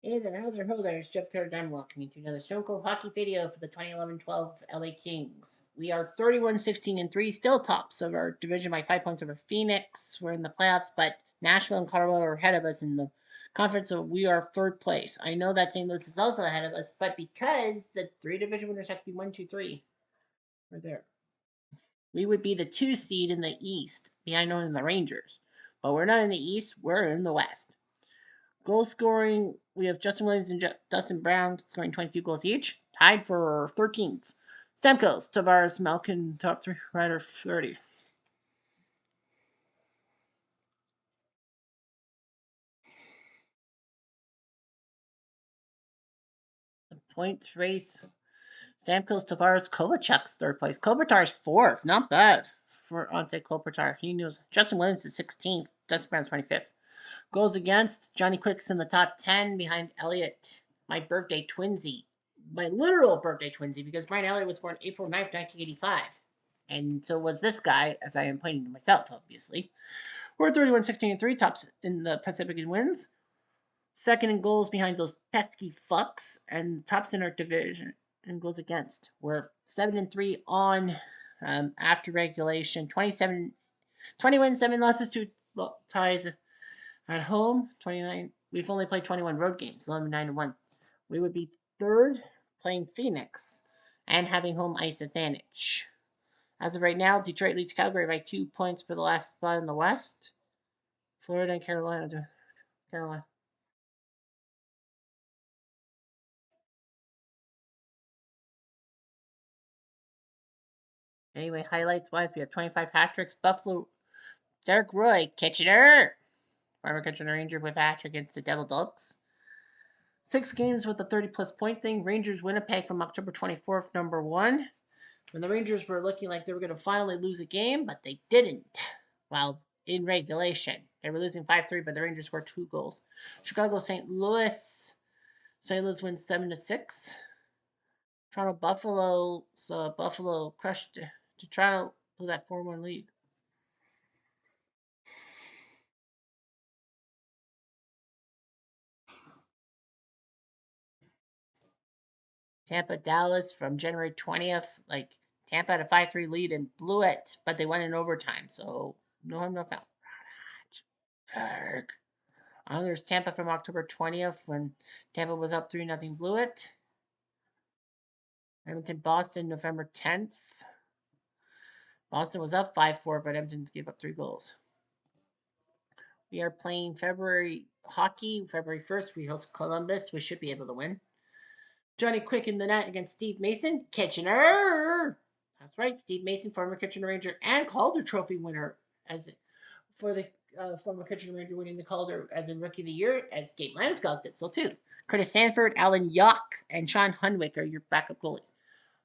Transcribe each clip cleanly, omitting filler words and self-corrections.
Hey there, ho there, it's Jeff Carter. I'm welcoming you to another Stone Cold Hockey video for the 2011-12 LA Kings. We are 31-16-3, still tops of our division by 5 points over Phoenix. We're in the playoffs, but Nashville and Colorado are ahead of us in the conference, so we are third place. I know that St. Louis is also ahead of us, but because the three division winners have to be 1, 2, 3, we're there. We would be the 2 seed in the East, behind only the Rangers. But we're not in the East, we're in the West. Goal scoring, we have Justin Williams and Dustin Brown scoring 22 goals each, tied for 13th. Stamkos, Tavares, Malkin, top three, Ryder 30. The points race, Stamkos, Tavares, Kovachuk's third place. Kopitar's fourth, not bad for Ansei Kopitar. He knows Justin Williams is 16th, Dustin Brown's 25th. Goals against, Johnny Quick's in the top 10 behind Elliott, my birthday twinsy. My literal birthday twinsy, because Brian Elliott was born April 9th, 1985. And so was this guy, as I am pointing to myself, obviously. We're 31-16-3, tops in the Pacific in wins. Second in goals behind those pesky fucks, and tops in our division in goals against. We're 7-3 on after regulation. 21 7 losses, 2 ties at home. 29. We've only played 21 road games, 11-9-1. We would be third playing Phoenix and having home ice advantage. As of right now, Detroit leads Calgary by 2 points for the last spot in the West. Florida and Carolina. Carolina. Anyway, highlights wise, we have 25 hat tricks. Buffalo, Derek Roy, Kitchener. Former Kitchener Ranger with a hat trick against the Devil Dogs. 6 games with a 30-plus point thing. Rangers Winnipeg from October 24th, number 1. When the Rangers were looking like they were going to finally lose a game, but they didn't. Well, in regulation, they were losing 5-3, but the Rangers scored 2 goals. Chicago, St. Louis. St. Louis wins 7-6. Toronto, Buffalo. So Buffalo crushed to Toronto with that 4-1 lead. Tampa, Dallas from January 20th. Like Tampa had a 5-3 lead and blew it, but they won in overtime. So no harm, no foul. There's Tampa from October 20th when Tampa was up 3-0, blew it. Edmonton, Boston, November 10th. Boston was up 5-4, but Edmonton gave up 3 goals. We are playing February hockey. February 1st, we host Columbus. We should be able to win. Johnny Quick in the net against Steve Mason. Kitchener! That's right, Steve Mason, former Kitchener Ranger and Calder Trophy winner, as for the former Kitchener Ranger winning the Calder as in Rookie of the Year, as Gabe Landeskog did so too. Curtis Sanford, Alan Yock, and Sean Hunwick are your backup goalies.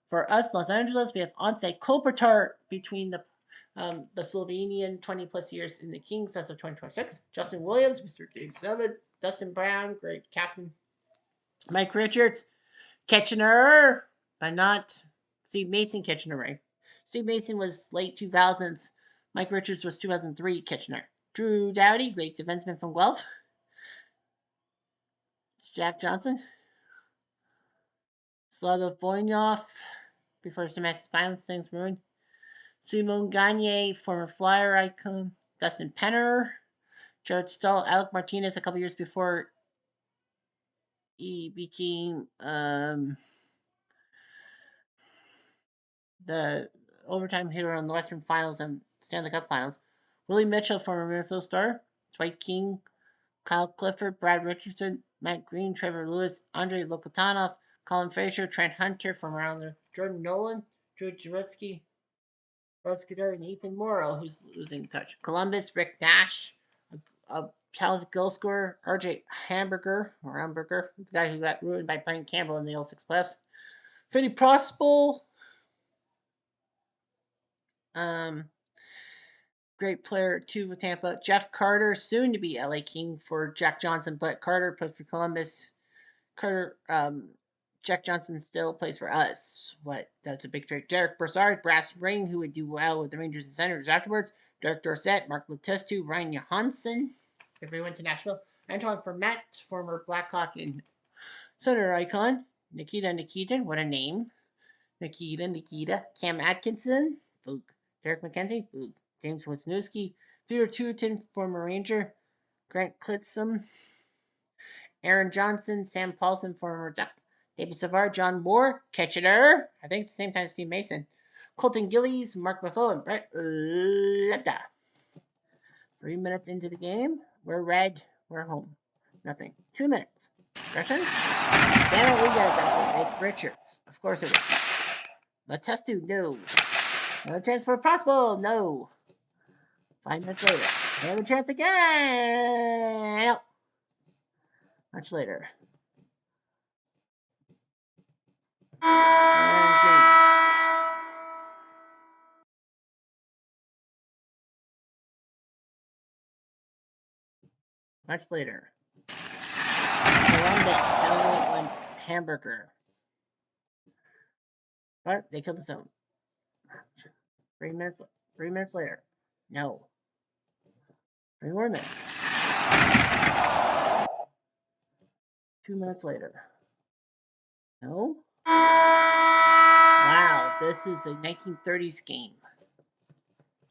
For us, Los Angeles, we have Ansei Kopitar between the Slovenian 20 plus years in the Kings as of 2026. Justin Williams, Mr. Game 7. Dustin Brown, great captain. Mike Richards, Kitchener, but not Steve Mason Kitchener, right? Steve Mason was late 2000s. Mike Richards was 2003 Kitchener. Drew Doughty, great defenseman from Guelph. Jack Johnson. Slava Voynov, before domestic violence things ruined. Simon Gagne, former Flyer icon. Dustin Penner. Jared Stahl, Alec Martinez, a couple years before he became the overtime hero in the Western Finals and Stanley Cup Finals. Willie Mitchell, former Minnesota Star. Dwight King, Kyle Clifford, Brad Richardson, Matt Green, Trevor Lewis, Andrei Lokotanov, Colin Fraser, Trent Hunter from around there, Jordan Nolan, Drew Jaretsky, Rod Scuderi, and Ethan Morrow, who's losing touch. Columbus, Rick Nash, a talented goal scorer. RJ Hamburger, the guy who got ruined by Brian Campbell in the 06 playoffs. Finney Prospel, um, great player too with Tampa. Jeff Carter, soon to be LA King for Jack Johnson, but Carter plays for Columbus. Carter, Jack Johnson still plays for us. What? That's a big trick. Derek Brassard, brass ring, who would do well with the Rangers and Senators afterwards. Derek Dorsett, Mark Letestu, Ryan Johansson, if we went to Nashville. Antoine Vermette, former Blackhawk and Senator icon. Nikita Nikitin, what a name. Nikita. Cam Atkinson, Boog. Derek McKenzie, Boog. James Wisniewski, Peter Tuiton, former Ranger. Grant Clitsome, Aaron Johnson, Sam Paulson, former Duck. David Savard, John Moore, Ketcheter, I think at the same time as Steve Mason. Colton Gillies, Mark Buffo, and Brett Lepta. 3 minutes into the game. We're red. We're home. Nothing. 2 minutes. Russian? Damn it, we got it back. It's Richards. Of course it was. Letestu, no. No transfer possible, no. 5 minutes later. They have a chance again. No. Much later. Much later. Columbus, Elliott won hamburger. But they killed the zone. 3 minutes later. No. 3 more minutes. 2 minutes later. No. Wow, this is a 1930s game.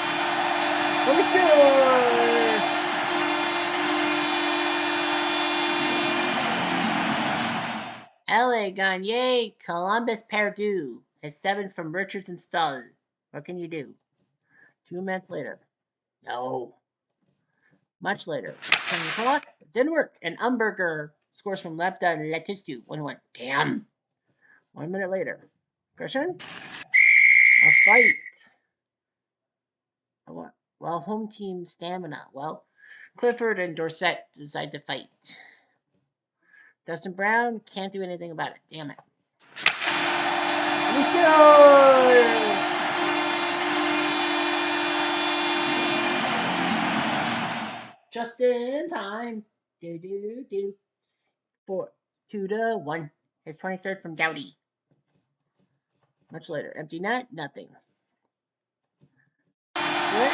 Let me score! LA Gagne, Columbus Perdue. His 7 from Richards and Stahl. What can you do? 2 minutes later. No. Much later. Can you talk? It didn't work. And Umberger scores from Lepta and Letestu. 1-1. Damn. 1 minute later. Christian? A fight. Well, home team stamina. Well, Clifford and Dorsett decide to fight. Dustin Brown can't do anything about it. Damn it. Just in time. Do. 2-1. His 23rd from Dowdy. Much later. Empty net. Nothing. Good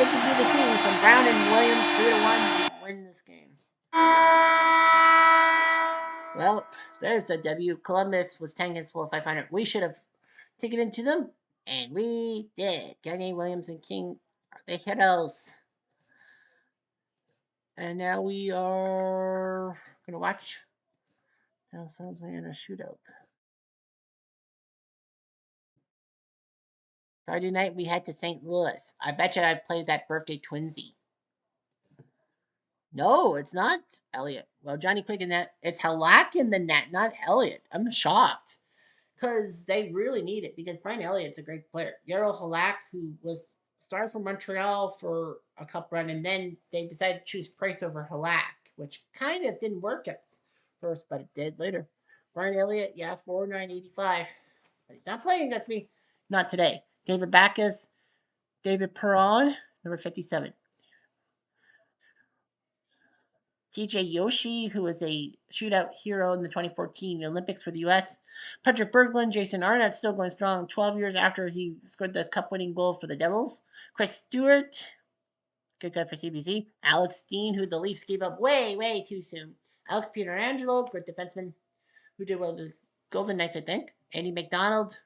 to be the king from Brown and Williams. 3-1. Win this game. Well, there's a W. Columbus was tanking his full 500. We should have taken it to them, and we did. Gagne, Williams, and King are the heroes. And now we are going to watch San Jose in a shootout. Friday night, we head to St. Louis. I bet you I played that birthday twinsy. No, it's not Elliott. Well, Johnny Quick in that. It's Halak in the net, not Elliott. I'm shocked. Because they really need it. Because Brian Elliott's a great player. Yarrow Halak, who was started for Montreal for a cup run, and then they decided to choose Price over Halak, which kind of didn't work at first, but it did later. Brian Elliott, yeah, 4.985. But he's not playing against me. Not today. David Backus, David Perron, number 57. TJ Yoshi, who was a shootout hero in the 2014 Olympics for the U.S. Patrick Berglund, Jason Arnott, still going strong 12 years after he scored the cup-winning goal for the Devils. Chris Stewart, good guy for CBC. Alex Steen, who the Leafs gave up way too soon. Alex Pietrangelo, good defenseman, who did well with Golden Knights, I think. Andy McDonald,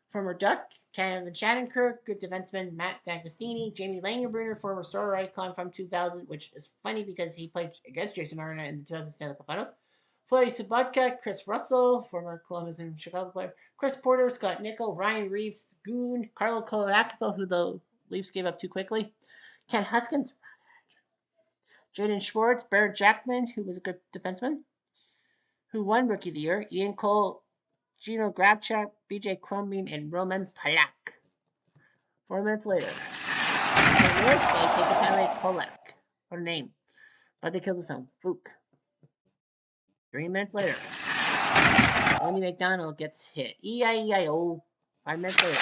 former Duck. Kevin Shattenkirk, good defenseman. Matt D'Agostini. Jamie Langenbrunner, former Star icon from 2000, which is funny because he played against Jason Arnott in the 2000 Stanley Cup Finals. Floody Sabatka, Chris Russell, former Columbus and Chicago player. Chris Porter, Scott Nickel, Ryan Reeves, Goon, Carlo Colacco, who the Leafs gave up too quickly. Ken Huskins, Jaden Schwartz, Barrett Jackman, who was a good defenseman, who won Rookie of the Year. Ian Cole, Gino Grabchuk, BJ Crumbing, and Roman Palak. 4 minutes later. They take the penalty. It's Polak. What a name. But they killed his own. Fook. 3 minutes later. Andy McDonald gets hit. E-I-E-I-O. 5 minutes later.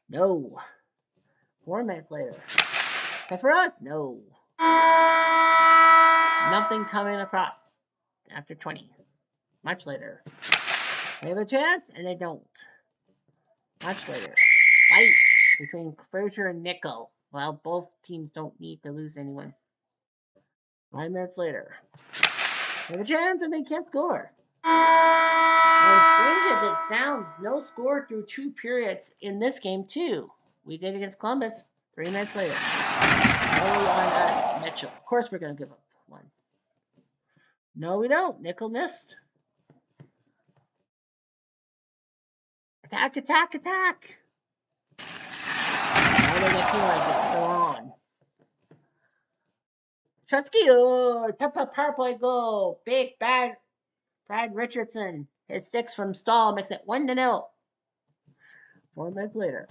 No. 4 minutes later. That's for us? No. Nothing coming across. After 20. Much later. They have a chance, and they don't. Much later. Fight between Frazier and Nickel. Well, both teams don't need to lose anyone. 5 minutes later. They have a chance and they can't score. As strange as it sounds, no score through 2 periods in this game, too. We did against Columbus. 3 minutes later. No on us, Mitchell. Of course we're going to give up one. No, we don't. Nickel missed. Attack, attack, attack. Now they get penalized. It's on. Chutsky, power play goal. Big, bad Brad Richardson. His 6 from Stahl makes it 1-0. 4 minutes later.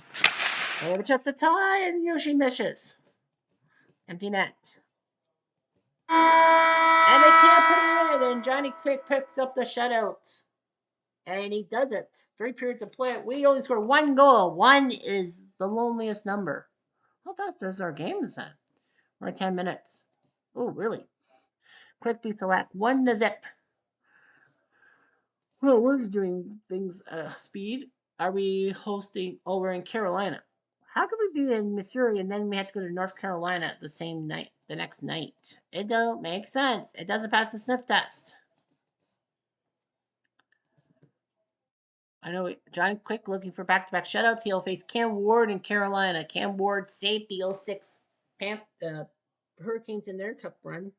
They have a chance to tie, and Yoshi misses. Empty net. And they can't put it in, and Johnny Quick picks up the shutout. And he does it. 3 periods of play. We only score 1 goal. 1 is the loneliest number. How fast is our game is that? We're at 10 minutes. Oh, really? Quick beats the whack. 1-0. Well, we're doing things at speed. Are we hosting over in Carolina? How could we be in Missouri and then we have to go to North Carolina the same night, the next night? It don't make sense. It doesn't pass the sniff test. I know John Quick looking for back-to-back shutouts. He'll face Cam Ward in Carolina. Cam Ward saved the 06 Hurricanes in their cup run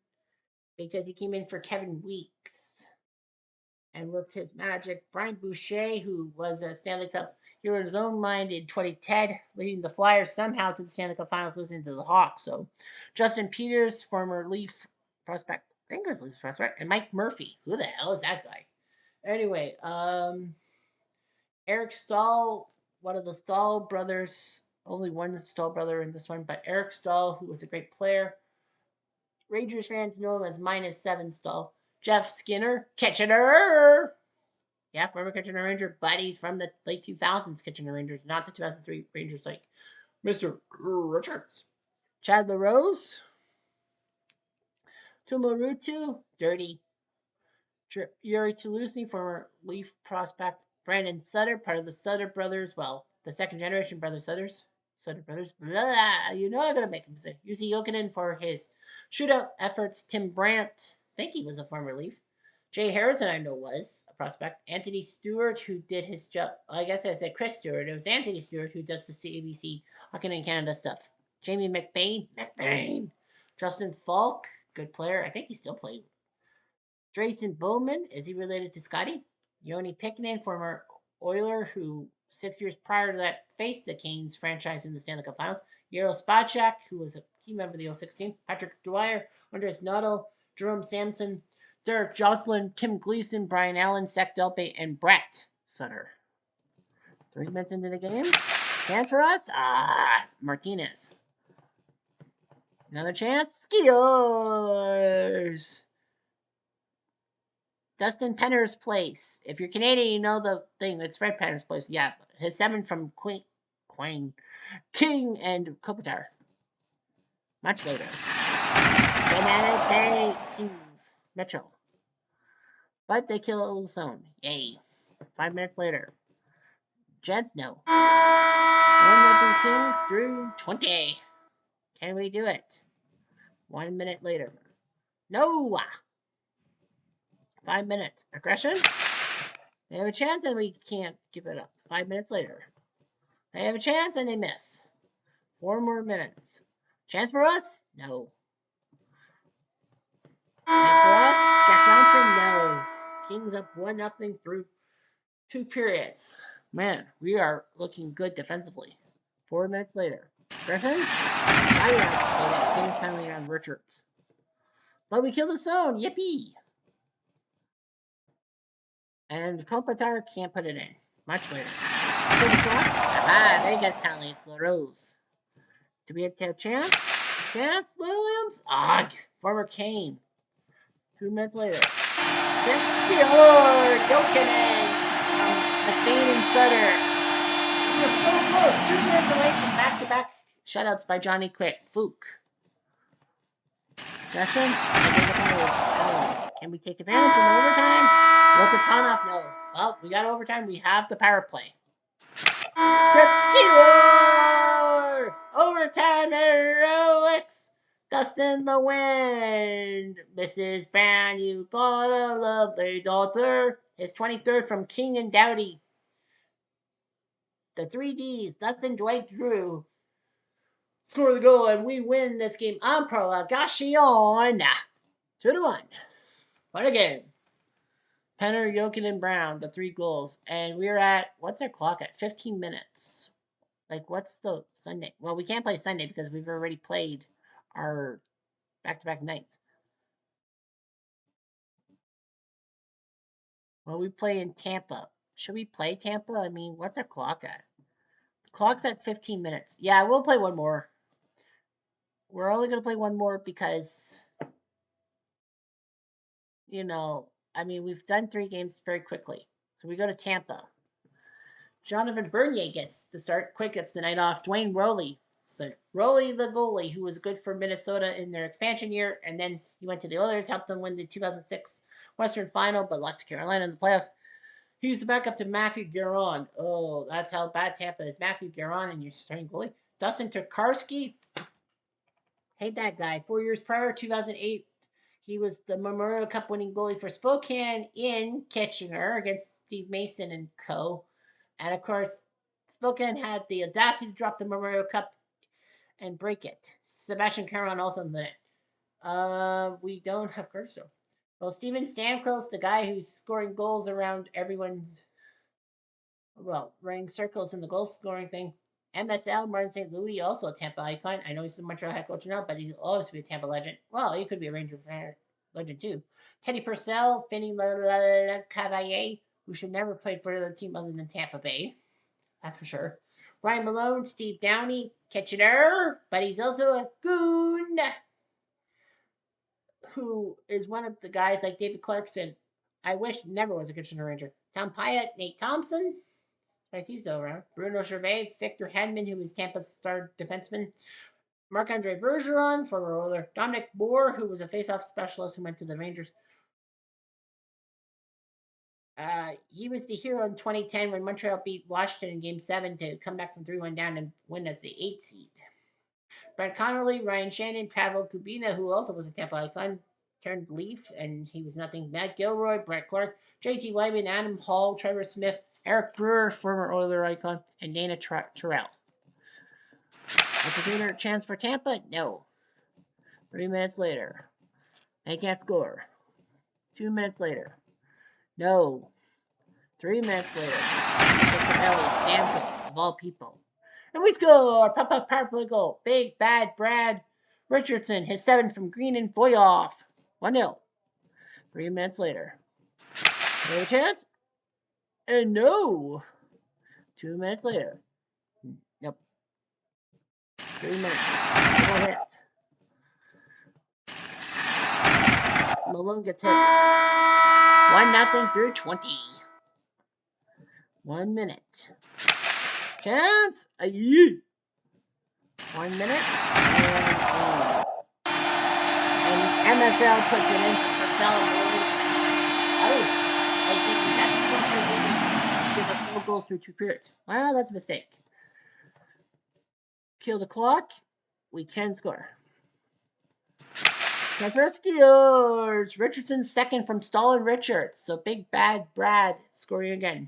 because he came in for Kevin Weeks and worked his magic. Brian Boucher, who was a Stanley Cup hero in his own mind in 2010, leading the Flyers somehow to the Stanley Cup Finals, losing to the Hawks. So Justin Peters, former Leaf prospect, I think it was Leaf prospect, and Mike Murphy. Who the hell is that guy? Anyway, Eric Stahl, one of the Stahl brothers, only one Stahl brother in this one, but Eric Stahl, who was a great player. Rangers fans know him as -7 Stahl. Jeff Skinner, Kitchener. Yeah, former Kitchener Ranger, but he's from the late 2000s Kitchener Rangers, not the 2003 Rangers like Mr. Richards. Chad LaRose. Tumarutu, Dirty. Yuri Toulouse, former Leaf prospect. Brandon Sutter, part of the Sutter brothers. Well, the second generation brother Sutters. Sutter brothers. Blah, you know I'm going to make him say. Jussi Jokinen for his shootout efforts. Tim Brandt, I think he was a former Leaf. Jay Harrison, I know, was a prospect. Anthony Stewart, who did his job. I guess I said Chris Stewart. It was Anthony Stewart who does the CABC Hockey in Canada stuff. Jamie McBain. Justin Falk, good player. I think he still plays. Drayson Bowman, is he related to Scotty? Yoni Pickinen, former Oiler, who 6 years prior to that faced the Canes franchise in the Stanley Cup Finals. Yaro Spacek, who was a key member of the 06 team. Patrick Dwyer, Andres Nuttall, Jerome Sampson, Derek Jocelyn, Tim Gleason, Brian Allen, Sec Delpe, and Brett Sutter. 3 minutes into the game. Chance for us? Martinez. Another chance? Skiers. Dustin Penner's place. If you're Canadian, you know the thing. It's Fred Penner's place. Yeah, his 7 from King and Kopitar. Much later. Banana Kings. Mitchell. But they kill the zone. Yay. 5 minutes later. Jets, no. 1-0 Kings through 20. Can we do it? 1 minute later. No. 5 minutes. Aggression? They have a chance and we can't give it up. 5 minutes later. They have a chance and they miss. 4 more minutes. Chance for us? No. Chance for us? Jack Johnson? No. Kings up 1-0 through 2 periods. Man, we are looking good defensively. 4 minutes later. Griffin? Kings finally on Richards. But we kill the zone. Yippee! And Kopitar can't put it in. Much later. They get penalty. It's LaRose. Do we have to have chance? Chance Williams? Former Kane. 2 minutes later. Jokinen. McBain and Sutter. We were so close. 2 minutes away from back-to-back shutouts by Johnny Quick. Fook. Session? Can we take advantage of overtime? Lokatanov, no. Well, we got overtime. We have the power play. Overtime heroics. Dustin the Wind. Mrs. Brown, you got a lovely daughter. His 23rd from King and Dowdy. The 3Ds, Dustin, Dwight, Drew. Score the goal, and we win this game on prolongation. 2-1. What a game. Penner, Jokin, and Brown, the 3 goals. And we're at, what's our clock at? 15 minutes. Like, what's the Sunday? Well, we can't play Sunday because we've already played our back-to-back nights. Well, we play in Tampa. Should we play Tampa? I mean, what's our clock at? The clock's at 15 minutes. Yeah, we'll play one more. We're only going to play one more because, you know, I mean, we've done 3 games very quickly. So we go to Tampa. Jonathan Bernier gets the start. Quick gets the night off. Dwayne Rowley. So Rowley, the goalie, who was good for Minnesota in their expansion year, and then he went to the Oilers, helped them win the 2006 Western Final, but lost to Carolina in the playoffs. He's the backup to Matthew Guerin. Oh, that's how bad Tampa is. Matthew Guerin and your starting goalie. Dustin Tokarski. Hate that guy. 4 years prior, 2008, he was the Memorial Cup winning goalie for Spokane in Kitchener against Steve Mason and co. And of course, Spokane had the audacity to drop the Memorial Cup and break it. Sebastian Caron also in the net. We don't have Curso. Well, Steven Stamkos, the guy who's scoring goals around everyone's, well, running circles in the goal scoring thing. MSL, Martin St. Louis, also a Tampa icon. I know he's the Montreal head coach now, but he'll always be a Tampa legend. Well, he could be a Ranger legend too. Teddy Purcell, Finny Cavalier, who should never play for another team other than Tampa Bay. That's for sure. Ryan Malone, Steve Downey, Kitchener, but he's also a goon who is one of the guys like David Clarkson. I wish never was a Kitchener Ranger. Tom Pyatt, Nate Thompson, he's still around. Bruno Gervais, Victor Hedman, who was Tampa's star defenseman. Marc-Andre Bergeron, former roller. Dominic Moore, who was a faceoff specialist who went to the Rangers. He was the hero in 2010 when Montreal beat Washington in Game 7 to come back from 3-1 down and win as the 8th seed. Brett Connolly, Ryan Shannon, Pavel Kubina, who also was a Tampa icon, turned Leaf, and he was nothing. Matt Gilroy, Brett Clark, JT Wyman, Adam Hall, Trevor Smith, Eric Brewer, former Oiler icon, and Dana Terrell. Opportunity chance for Tampa? No. 3 minutes later. They can't score. 2 minutes later. No. 3 minutes later. Stamkos, of all people. And we score! Pop-up power play goal. Big bad Brad Richardson, his 7 from Green and Voyoff. 1-0. 3 minutes later. Another chance? And no! 2 minutes later. Nope. 3 minutes. 1 hit. Malone gets hit. 1-0 through 20. 1 minute. Chance. 1 minute. And MSL puts it in for Purcell. I think that's 4 goals through 2 periods. Well, that's a mistake. Kill the clock. We can score. That's rescuers. Richardson's second from Stalin Richards. So big bad Brad scoring again.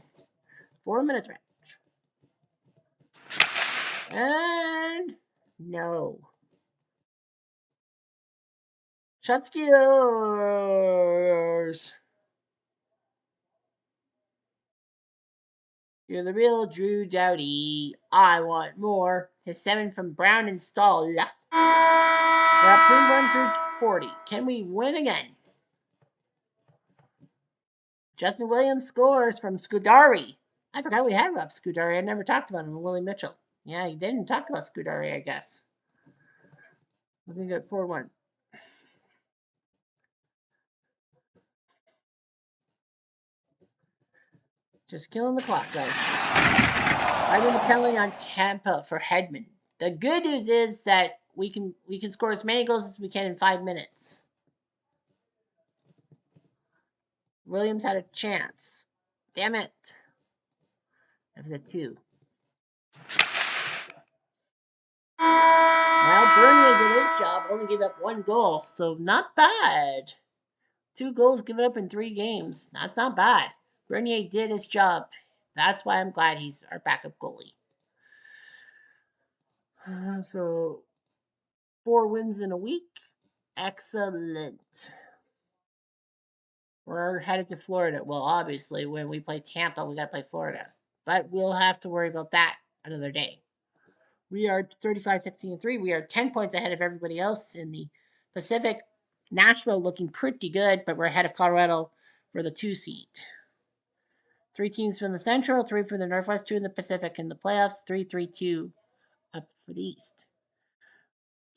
4 minutes range. And no. Shutskiers. You're the real Drew Doughty. I want more. His 7 from Brown and Stahl. We're up 3-1 through 40. Can we win again? Justin Williams scores from Scudari. I forgot we had Rob Scudari. I never talked about him. Willie Mitchell. Yeah, he didn't talk about Scudari, I guess. We're going to get 4-1. Just killing the clock, guys. I'm going to penalty on Tampa for Hedman. The good news is that we can score as many goals as we can in 5 minutes. Williams had a chance. Damn it. After the 2. Well, Bernier did his job only gave up 1 goal, so not bad. 2 goals given up in 3 games. That's not bad. Bernier did his job. That's why I'm glad he's our backup goalie. So 4 wins in a week. Excellent. We're headed to Florida. Well, obviously, when we play Tampa, we got to play Florida. But we'll have to worry about that another day. We are 35-16-3. We are 10 points ahead of everybody else in the Pacific. Nashville looking pretty good, but we're ahead of Colorado for the 2 seed. 3 teams from the Central, 3 from the Northwest, 2 in the Pacific in the playoffs, 3-3-2 up for the East.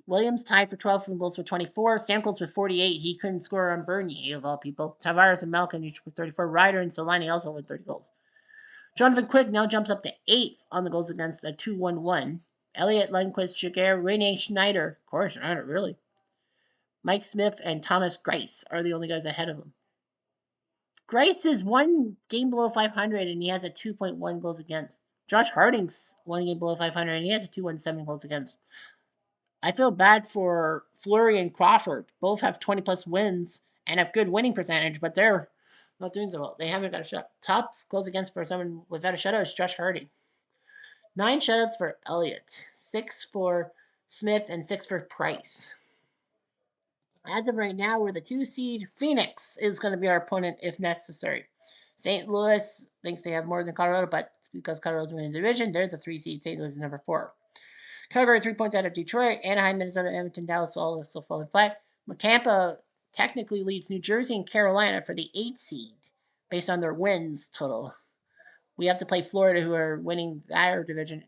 Williams tied for 12 from goals with 24. Stamkos with 48. He couldn't score on Bernier, of all people. Tavares and Malkin each with 34. Ryder and Solani also with 30 goals. Jonathan Quick now jumps up to 8th on the goals against a 2-1-1. Elliott, Lundqvist, Jaguar, Rene Schneider. Of course, Schneider, really. Mike Smith and Thomas Greiss are the only guys ahead of him. Greiss is 1 game below 500 and he has a 2.1 goals against. Josh Harding's 1 game below 500 and he has a 2.17 goals against. I feel bad for Fleury and Crawford. Both have 20 plus wins and have good winning percentage, but they're not doing so well. They haven't got a shot. Top goals against for someone without a shutout is Josh Harding. 9 shutouts for Elliott, 6 for Smith, and 6 for Price. As of right now, we're the 2 seed. Phoenix is going to be our opponent if necessary. St. Louis thinks they have more than Colorado, but because Colorado's winning the division, they're the 3 seed. St. Louis is number 4. Calgary 3 points out of Detroit. Anaheim, Minnesota, Edmonton, Dallas all still falling flat. Tampa technically leads New Jersey and Carolina for the 8 seed based on their wins total. We have to play Florida, who are winning their division.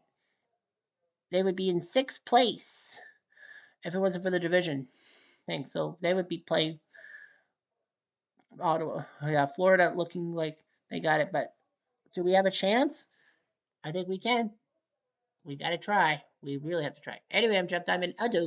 They would be in 6th place if it wasn't for the division thing. So they would be playing Ottawa. Yeah, Florida looking like they got it, but do we have a chance? I think we can. We got to try. We really have to try. Anyway, I'm Jeff Diamond. Adieu.